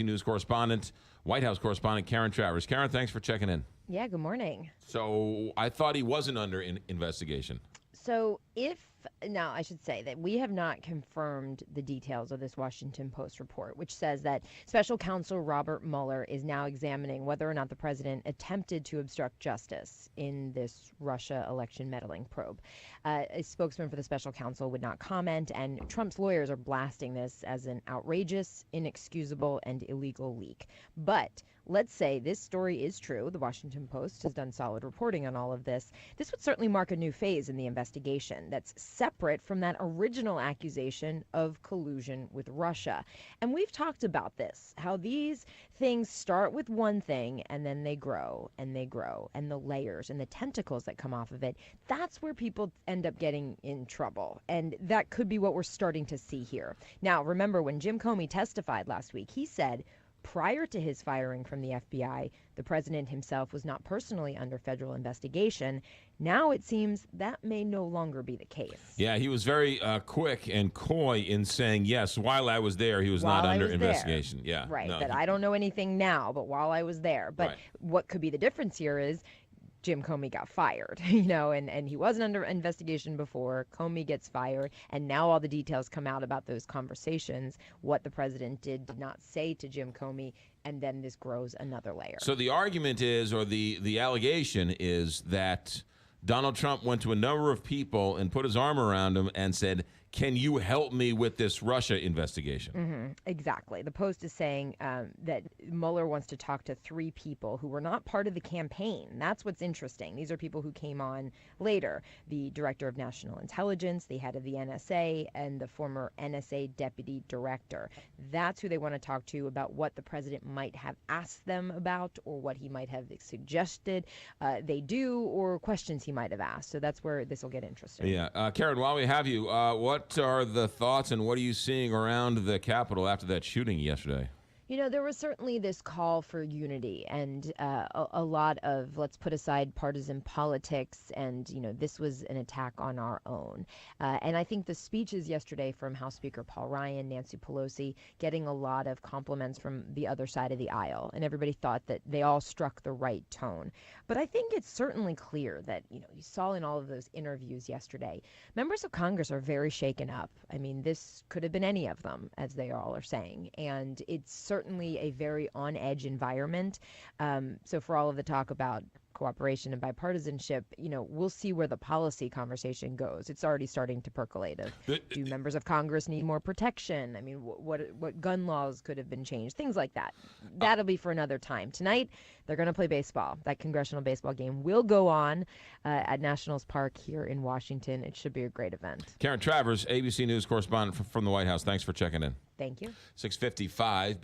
News correspondent, White House correspondent Karen Travers. Karen, thanks for checking in. Yeah, good morning. So I thought he wasn't under investigation. So now I should say that we have not confirmed the details of this Washington Post report, which says that special counsel Robert Mueller is now examining whether or not the president attempted to obstruct justice in this Russia election meddling probe. A spokesman for the special counsel would not comment, and Trump's lawyers are blasting this as an outrageous, inexcusable, and illegal leak. But let's say this story is true. The Washington Post has done solid reporting on all of this. This would certainly mark a new phase in the investigation that's separate from that original accusation of collusion with Russia. And we've talked about this, how these things start with one thing and then they grow and they grow, and the layers and the tentacles that come off of it, that's where people end up getting in trouble. And that could be what we're starting to see here. Now, remember when Jim Comey testified last week, he said prior to his firing from the FBI, the president himself was not personally under federal investigation. Now it seems that may no longer be the case. Yeah, he was very quick and coy in saying, yes, while I was there, he was not under investigation. Yeah, right. No, I don't know anything now, but while I was there. But what could be the difference here is Jim Comey got fired, and he wasn't under investigation before. Comey gets fired, and now all the details come out about those conversations, what the president did not say to Jim Comey, and then this grows another layer. So the argument is, or the allegation is that Donald Trump went to a number of people and put his arm around them and said, can you help me with this Russia investigation? Mm-hmm. Exactly. The Post is saying that Mueller wants to talk to 3 people who were not part of the campaign. That's what's interesting. These are people who came on later. The director of national intelligence, the head of the NSA, and the former NSA deputy director. That's who they want to talk to about what the president might have asked them about, or what he might have suggested they do, or questions he might have asked. So that's where this will get interesting. Yeah. Karen, while we have you, what are the thoughts and what are you seeing around the Capitol after that shooting yesterday? There was certainly this call for unity and a lot of, let's put aside partisan politics, and, this was an attack on our own. And I think the speeches yesterday from House Speaker Paul Ryan, Nancy Pelosi, getting a lot of compliments from the other side of the aisle, and everybody thought that they all struck the right tone. But I think it's certainly clear that, you saw in all of those interviews yesterday, members of Congress are very shaken up. I mean, this could have been any of them, as they all are saying. And it's certainly a very on-edge environment. So for all of the talk about cooperation and bipartisanship, we'll see where the policy conversation goes. It's already starting to percolate. Do members of Congress need more protection? I mean, what gun laws could have been changed? Things like that. That'll be for another time. Tonight, they're going to play baseball. That congressional baseball game will go on at Nationals Park here in Washington. It should be a great event. Karen Travers, ABC News correspondent from the White House. Thanks for checking in. Thank you. 6:55.